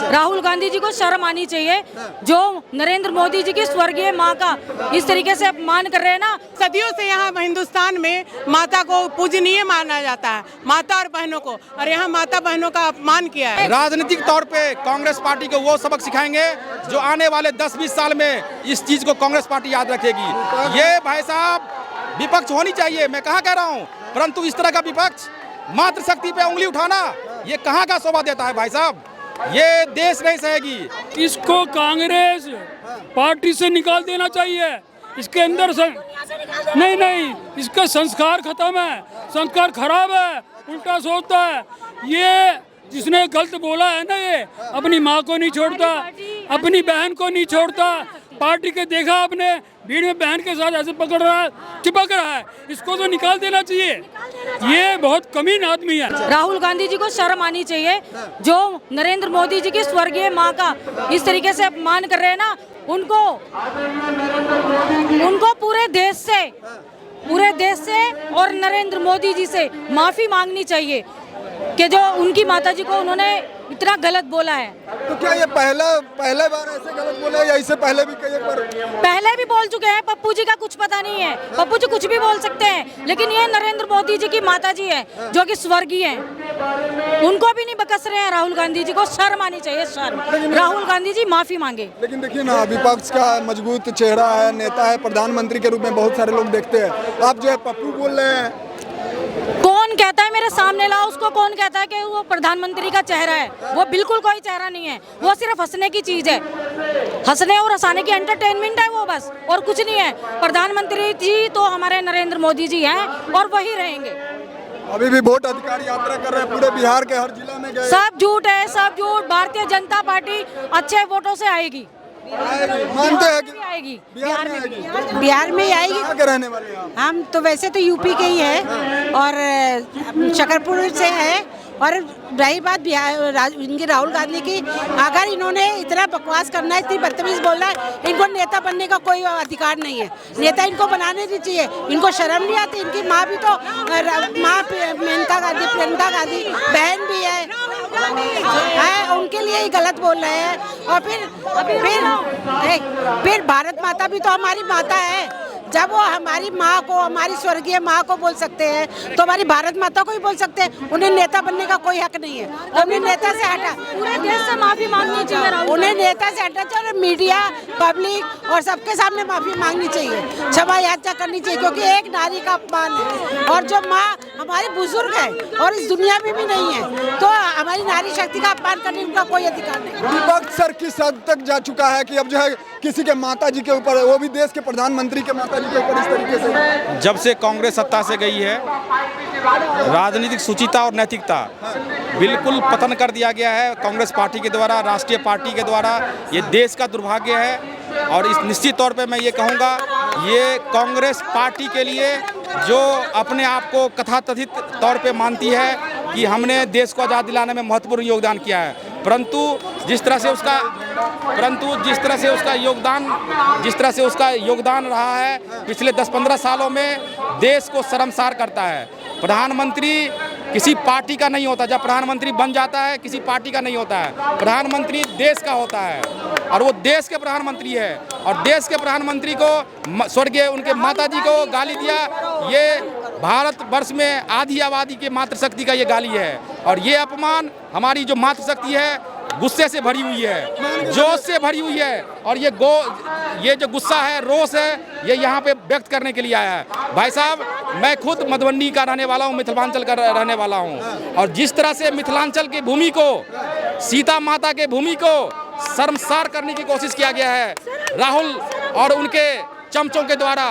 राहुल गांधी जी को शर्म आनी चाहिए, जो नरेंद्र मोदी जी की स्वर्गीय माँ का इस तरीके से अपमान कर रहे हैं ना। सदियों से यहाँ हिंदुस्तान में माता को पूजनीय माना जाता है, माता और बहनों को, और यहाँ माता बहनों का अपमान किया है। राजनीतिक तौर पे कांग्रेस पार्टी को वो सबक सिखाएंगे जो आने वाले 10-20 साल में इस चीज को कांग्रेस पार्टी याद रखेगी। ये भाई साहब विपक्ष होनी चाहिए, मैं कहाँ कह रहा हूँ, परंतु इस तरह का विपक्ष मातृशक्ति पे उंगली उठाना ये कहाँ का शोभा देता है भाई साहब, ये देश नहीं सहेगी। इसको कांग्रेस पार्टी से निकाल देना चाहिए। इसके अंदर नहीं, इसका संस्कार खत्म है, संस्कार खराब है, उल्टा सोचता है। ये जिसने गलत बोला है ना, ये अपनी माँ को नहीं छोड़ता, अपनी बहन को नहीं छोड़ता। पार्टी के देखा आपने भीड़ में बहन के साथ ऐसे पकड़ रहा है, चिपक रहा है, इसको तो निकाल देना चाहिए। ये बहुत कमीन आदमी है। राहुल गांधी जी को शर्म आनी चाहिए, जो नरेंद्र मोदी जी की स्वर्गीय माँ का इस तरीके से अपमान कर रहे हैं ना। उनको पूरे देश से और नरेंद्र मोदी जी से माफी मांगनी चाहिए कि जो उनकी माताजी को उन्होंने इतना गलत बोला है। तो क्या ये पहले बार ऐसे गलत बोले या इससे पहले भी कई बार? पहले भी बोल चुके हैं। पप्पू जी का कुछ पता नहीं है, पप्पू जी कुछ भी बोल सकते हैं, लेकिन ये नरेंद्र मोदी जी की माताजी है जो कि स्वर्गीय है, उनको भी नहीं बकस रहे हैं। राहुल गांधी जी को शर्म आनी चाहिए, शर्म। राहुल गांधी जी माफी मांगे। लेकिन देखिए ना, विपक्ष का मजबूत चेहरा है, नेता है, प्रधानमंत्री के रूप में बहुत सारे लोग देखते हैं। आप जो है पप्पू बोल रहे हैं, कौन कहता है मेरे सामने लाओ उसको, कौन कहता है कि वो प्रधानमंत्री का चेहरा है? वो बिल्कुल कोई चेहरा नहीं है, वो सिर्फ हंसने की चीज है, हंसने और हंसाने की एंटरटेनमेंट है वो, बस, और कुछ नहीं है। प्रधानमंत्री जी तो हमारे नरेंद्र मोदी जी हैं और वही रहेंगे। अभी भी वोट अधिकार यात्रा कर रहे हैं, पूरे बिहार के हर जिला में गए। सब झूठ है, सब झूठ। भारतीय जनता पार्टी अच्छे वोटों से आएगी, मानते हैं कि आएगी, बिहार में आएगी? बिहार में ही आएगी। कहाँ के रहने वाले हैं आप? हम तो वैसे तो यूपी के ही हैं और शकरपुर से है। और रही बात इनकी राहुल गांधी की, अगर इन्होंने इतना बकवास करना है, इतनी बदतमीज बोलना है, इनको नेता बनने का कोई अधिकार नहीं है। नेता इनको बनाने नहीं चाहिए, इनको शर्म नहीं आती। इनकी माँ भी तो माँ प्रियंका गांधी बहन भी है, उनके लिए ही गलत बोल रहे हैं। और फिर भारत माता भी तो हमारी माता है। जब वो हमारी माँ को, हमारी स्वर्गीय माँ को बोल सकते हैं, तो हमारी भारत माता को ही बोल सकते हैं। उन्हें नेता बनने का कोई हक नहीं है। उन्हें नेता से हटा, पूरे देश से माफी मांगनी चाहिए। उन्हें नेता से हटा चाहिए, मीडिया, पब्लिक और सबके सामने माफी मांगनी चाहिए, क्षमा याचना करनी चाहिए, क्योंकि एक नारी का अपमान है। और जो माँ हमारी बुजुर्ग है और इस दुनिया में भी नहीं है, तो हमारी नारी शक्ति का अपमान करने का कोई अधिकार नहीं। विपक्ष सर किस हद तक जा चुका है कि अब जो है किसी के माता जी के ऊपर, वो भी देश के प्रधानमंत्री के माता जी के ऊपर इस तरीके से? जब से कांग्रेस सत्ता से गई है, राजनीतिक शुचिता और नैतिकता बिल्कुल पतन कर दिया गया है कांग्रेस पार्टी के द्वारा, राष्ट्रीय पार्टी के द्वारा। ये देश का दुर्भाग्य है और इस निश्चित तौर पे मैं ये कहूँगा, ये कांग्रेस पार्टी के लिए जो अपने आप को कथाकथित तौर पे मानती है कि हमने देश को आज़ाद दिलाने में महत्वपूर्ण योगदान किया है, परंतु जिस तरह से उसका योगदान रहा है पिछले 10-15 सालों में, देश को शर्मसार करता है। प्रधानमंत्री किसी पार्टी का नहीं होता, जब प्रधानमंत्री बन जाता है किसी पार्टी का नहीं होता है, प्रधानमंत्री देश का होता है और वो देश के प्रधानमंत्री है। और देश के प्रधानमंत्री को स्वर्गीय उनके माताजी को गाली दिया, ये भारतवर्ष में आधी आबादी के मातृशक्ति का ये गाली है। और ये अपमान हमारी जो मातृशक्ति है गुस्से से भरी हुई है, जोश से भरी हुई है, और ये जो गुस्सा है, रोष है, ये यहाँ पे व्यक्त करने के लिए आया है। भाई साहब, मैं खुद मधुबनी का रहने वाला हूँ, मिथिलांचल का रहने वाला हूँ, और जिस तरह से मिथिलांचल की भूमि को, सीता माता के भूमि को शर्मसार करने की कोशिश किया गया है राहुल और उनके चमचों के द्वारा,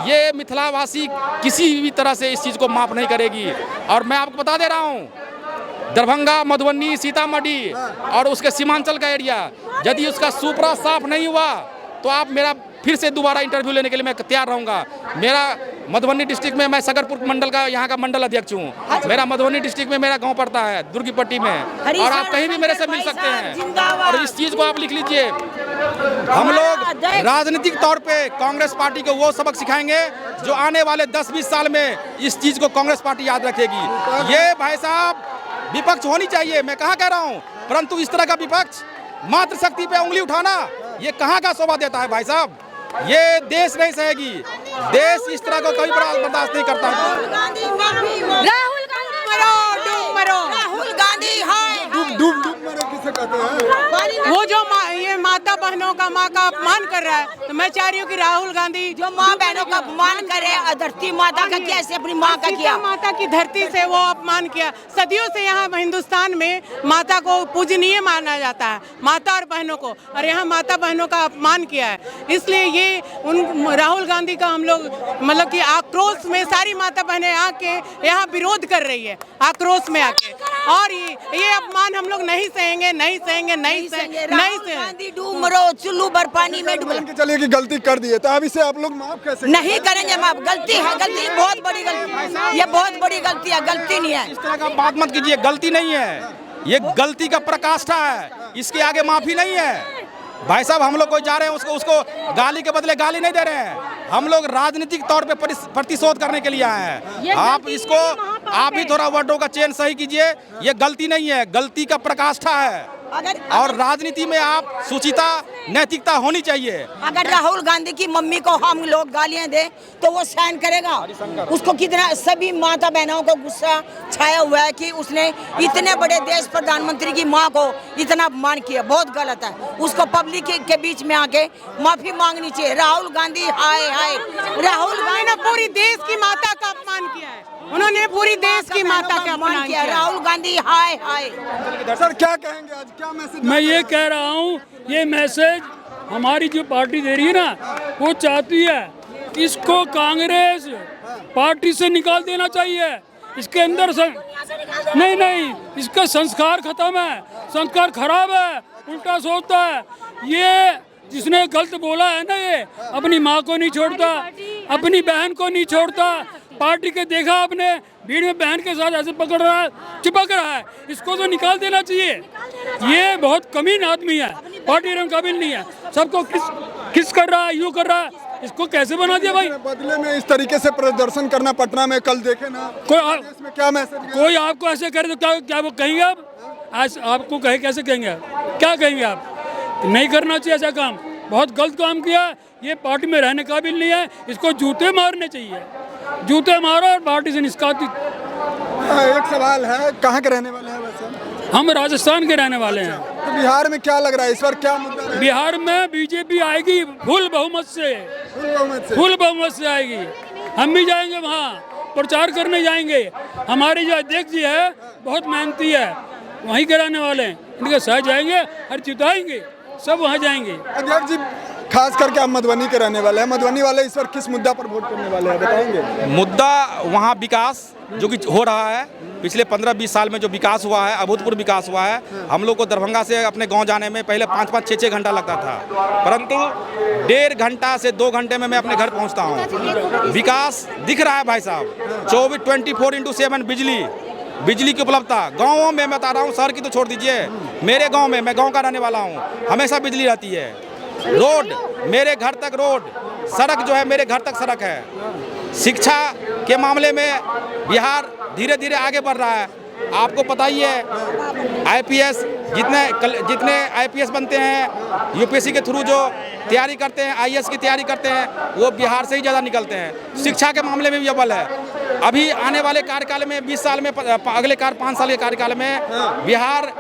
ये मिथिलावासी किसी भी तरह से इस चीज़ को माफ़ नहीं करेगी। और मैं आपको बता दे रहा हूँ, दरभंगा, मधुबनी, सीतामढ़ी और उसके सीमांचल का एरिया, यदि उसका सुपड़ा साफ नहीं हुआ तो आप मेरा फिर से दोबारा इंटरव्यू लेने के लिए मैं तैयार रहूँगा। मेरा मधुबनी डिस्ट्रिक्ट में, मैं सकरपुर मंडल का यहाँ का मंडल अध्यक्ष हूँ। मेरा मधुबनी डिस्ट्रिक्ट में मेरा गांव पड़ता है दुर्गीपट्टी में, और आप कहीं भी मेरे से मिल सकते हैं। और इस चीज़ को आप लिख लीजिए, हम लोग राजनीतिक तौर पे कांग्रेस पार्टी को वो सबक सिखाएंगे जो आने वाले 10-20 साल में इस चीज़ को कांग्रेस पार्टी याद रखेगी। ये भाई साहब विपक्ष होनी चाहिए, मैं कहाँ कह रहा हूँ, परंतु इस तरह का विपक्ष मातृशक्ति पे उंगली उठाना ये कहाँ का शोभा देता है भाई साहब। ये देश नहीं सहेगी, देश इस तरह को कभी बर्दाश्त नहीं करता। राहुल गांधी हाय डूब मरे किसे कहते हैं? वो जो ये माता बहनों का माँ का अपमान कर रहा है, तो मैं चाह रही हूँ कि राहुल गांधी जो माँ बहनों का अपमान करे, धरती माता का कैसे अपनी माँ का किया, माता की धरती से वो अपमान किया। सदियों से यहाँ हिंदुस्तान में माता को पूजनीय माना जाता है, माता और बहनों को, और यहाँ माता बहनों का अपमान किया है। इसलिए ये राहुल गांधी का हम लोग मतलब कि आक्रोश में सारी माता बहनें आके यहाँ विरोध कर रही है, आक्रोश में आके। और ये अपमान हम लोग नहीं सहेंगे, नहीं सहेंगे, नहीं सहेंगे, नहीं सहेंगे। डूब मरो चुल्लू भर पानी में डूब। चलिए कि गलती कर दी है, तो अब इसे आप लोग माफ कैसे नहीं करेंगे माफ, गलती है, गलती बहुत बड़ी गलती, ये बहुत बड़ी गलती है, गलती नहीं है। इस तरह का बात मत कीजिए, गलती नहीं है, ये गलती का प्रकाष्ठा है, इसके आगे माफी नहीं है। भाई साहब हम लोग कोई जा रहे हैं उसको गाली के बदले गाली नहीं दे रहे हैं, हम लोग राजनीतिक तौर पे प्रतिशोध करने के लिए आए हैं। आप इसको आप भी थोड़ा वर्डों का चयन सही कीजिए, ये गलती नहीं है, गलती का प्रकाष्ठा है। और राजनीति में आप सुचिता नैतिकता होनी चाहिए। अगर राहुल गांधी की मम्मी को हम लोग गालियां दें तो वो सहन करेगा? उसको कितना, सभी माता बहनों को गुस्सा छाया हुआ है कि उसने इतने बड़े देश प्रधानमंत्री की मां को इतना अपमान किया, बहुत गलत है। उसको पब्लिक के बीच में आके माफी मांगनी चाहिए। राहुल गांधी हाय हाय, राहुल गांधी ने पूरी देश की माता का अपमान किया है, उन्होंने पूरी देश की माता का अपमान किया। राहुल गांधी हाय हाय। सर क्या कहेंगे आज, क्या मैसेज? मैं ये कह रहा हूँ, ये मैसेज हमारी जो पार्टी दे रही है ना, वो चाहती है इसको कांग्रेस पार्टी से निकाल देना चाहिए। इसके अंदर नहीं, इसका संस्कार खत्म है, संस्कार खराब है, उल्टा सोचता है। ये जिसने गलत बोला है ना, ये अपनी माँ को नहीं छोड़ता, अपनी बहन को नहीं छोड़ता। पार्टी के देखा आपने भीड़ में बहन के साथ ऐसे पकड़ रहा है, चिपक रहा है, इसको तो निकाल देना चाहिए। ये बहुत कमीन आदमी है, पार्टी में काबिल नहीं है, सबको किस कर रहा है, यूं कर रहा है, इसको कैसे बना दिया भाई। बदले में इस तरीके से प्रदर्शन करना पटना में कल देखे ना, इसमें क्या मैसेज? कोई आपको ऐसे करे तो क्या वो कहेंगे आप? आज आपको कहे कैसे कहेंगे आप? क्या कहेंगे आप? नहीं करना चाहिए ऐसा काम, बहुत गलत काम किया, ये पार्टी में रहने काबिल नहीं है, इसको जूते मारने चाहिए, जूते मारो और पार्टी से निष्कासित। एक सवाल है, कहाँ के रहने वाले हैं वैसे? हम राजस्थान के रहने वाले हैं। तो बिहार में क्या लग रहा है इस बार, क्या मुद्दा है? बिहार में बीजेपी आएगी फुल बहुमत से, फुल बहुमत से आएगी। हम भी जाएंगे वहाँ, प्रचार करने जाएंगे। हमारे जो अध्यक्ष जी है बहुत मेहनती है, वहीं के रहने वाले हैं, इनके साथ जाएंगे, हर जिताएंगे, सब वहाँ जाएंगे। अध्यक्ष जी खास करके आप मधुबनी के रहने वाले हैं, मधुबनी वाले इस बार किस मुद्दा पर वोट करने वाले हैं, बताएंगे? मुद्दा वहाँ विकास जो कि हो रहा है, पिछले 15-20 साल में जो विकास हुआ है, अभूतपूर्व विकास हुआ है। हम लोग को दरभंगा से अपने गांव जाने में पहले 5-5, 6-6 घंटा लगता था, परंतु 1.5 घंटा से 2 घंटे में मैं अपने घर पहुंचता हूं। विकास दिख रहा है भाई साहब, 24/7 बिजली की उपलब्धता गाँवों में, मैं बता रहा हूँ, शहर की तो छोड़ दीजिए, मेरे गाँव में, मैं गाँव का रहने वाला हूँ, हमेशा बिजली रहती है। रोड मेरे घर तक, रोड सड़क जो है मेरे घर तक सड़क है। शिक्षा के मामले में बिहार धीरे धीरे आगे बढ़ रहा है। आपको पता ही है, आईपीएस जितने आईपीएस बनते हैं, यूपीएससी के थ्रू जो तैयारी करते हैं, आईएएस की तैयारी करते हैं, वो बिहार से ही ज़्यादा निकलते हैं। शिक्षा के मामले में भी अव्वल है। अभी आने वाले कार्यकाल में 20 साल में, अगले 5 साल के कार्यकाल में बिहार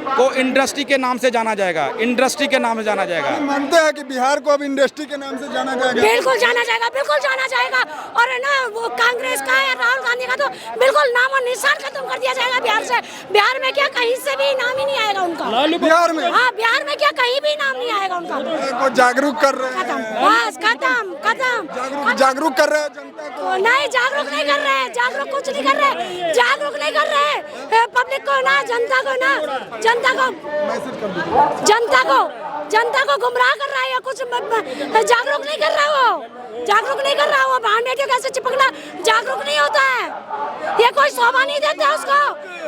को इंडस्ट्री के नाम से जाना जाएगा, इंडस्ट्री के नाम से जाना जाएगा। मानते हैं कि बिहार को अब इंडस्ट्री के नाम से जाना जाएगा? बिल्कुल जाना जाएगा, बिल्कुल जाना जाएगा। और है ना, वो कांग्रेस का या राहुल गांधी का तो बिल्कुल नाम और निशान खत्म कर दिया जाएगा बिहार से। बिहार में क्या कहीं से भी नाम ही नहीं आएगा उनका। बिहार में? हाँ, बिहार में क्या कहीं भी नाम नहीं आएगा उनका। को जागरूक कर रहे हैं, बस खत्म। जागरूक कर रहे हैं जनता को? नहीं, जागरूक नहीं कर रहे हैं, जागरूक कुछ नहीं कर रहे, जागरूक नहीं कर रहे पब्लिक को ना, जनता को ना, जनता को गुमराह कर रहा है या कुछ जागरूक नहीं कर रहा, वो जागरूक नहीं कर रहा, वो बहन बेटियों कैसे चिपकना जागरूक नहीं होता है। ये कोई शोभा नहीं देता उसको।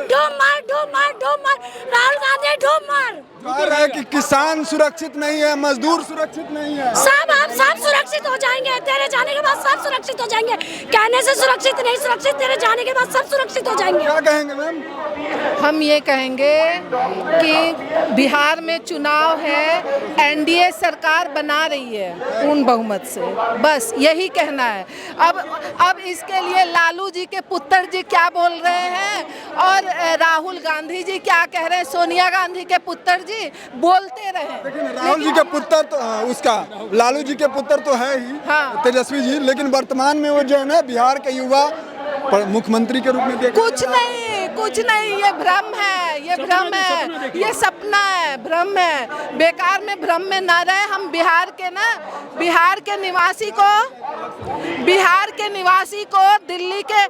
डूब मार, डूब मार, डूब मार, राहुल गांधी डूब मार। कह रहा है कि किसान सुरक्षित नहीं है, मजदूर सुरक्षित नहीं है। सब सुरक्षित हो जाएंगे, तेरे जाने के बाद सब सुरक्षित हो जाएंगे। कहने से सुरक्षित नहीं, सुरक्षित तेरे जाने के बाद सब सुरक्षित हो जाएंगे। क्या कहेंगे मैम? हम ये कहेंगे कि बिहार में चुनाव है, एनडीए सरकार बना रही है पूर्ण बहुमत से, बस यही कहना है। अब इसके लिए लालू जी के पुत्र जी क्या बोल रहे हैं और राहुल गांधी जी क्या कह रहे हैं, सोनिया गांधी के पुत्र जी बोलते रहे। लेकिन राहुल जी के पुत्र तो उसका लालू जी के पुत्र तो है ही, हाँ। तेजस्वी जी, लेकिन वर्तमान में वो जो है ना बिहार के युवा मुख्यमंत्री के रूप में देखा कुछ नहीं, ये भ्रम है, ये भ्रम है, ये सपना है, भ्रम है। बेकार में भ्रम में ना रहे। हम बिहार के निवासी को दिल्ली के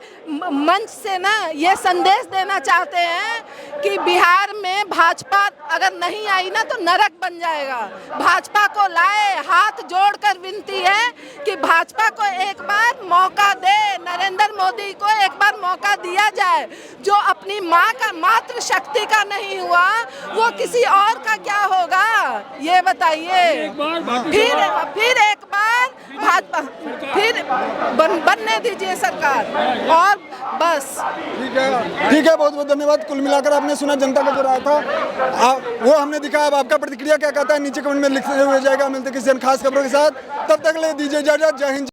मंच से ना ये संदेश देना चाहते हैं कि बिहार में भाजपा अगर नहीं आई ना तो नरक बन जाएगा। भाजपा को लाए, हाथ जोड़कर विनती है कि भाजपा को एक बार मौका दे, नरेंद्र मोदी को एक बार मौका दिया जाए। जो अपनी माँ का मातृ शक्ति का नहीं हुआ वो किसी और का क्या होगा, ये बताइए। फिर एक बार भाजपा फिर बनने दीजिए सरकार, और बस। ठीक है, बहुत बहुत धन्यवाद। कुल मिलाकर आपने सुना जनता का जो राय था वो हमने दिखाया। अब आपका प्रतिक्रिया क्या कहता है नीचे कमेंट में लिखते हुए जाएगा। मिलते किसी खास खबरों के साथ, तब तक ले दीजिए इजाजत। जय हिंद।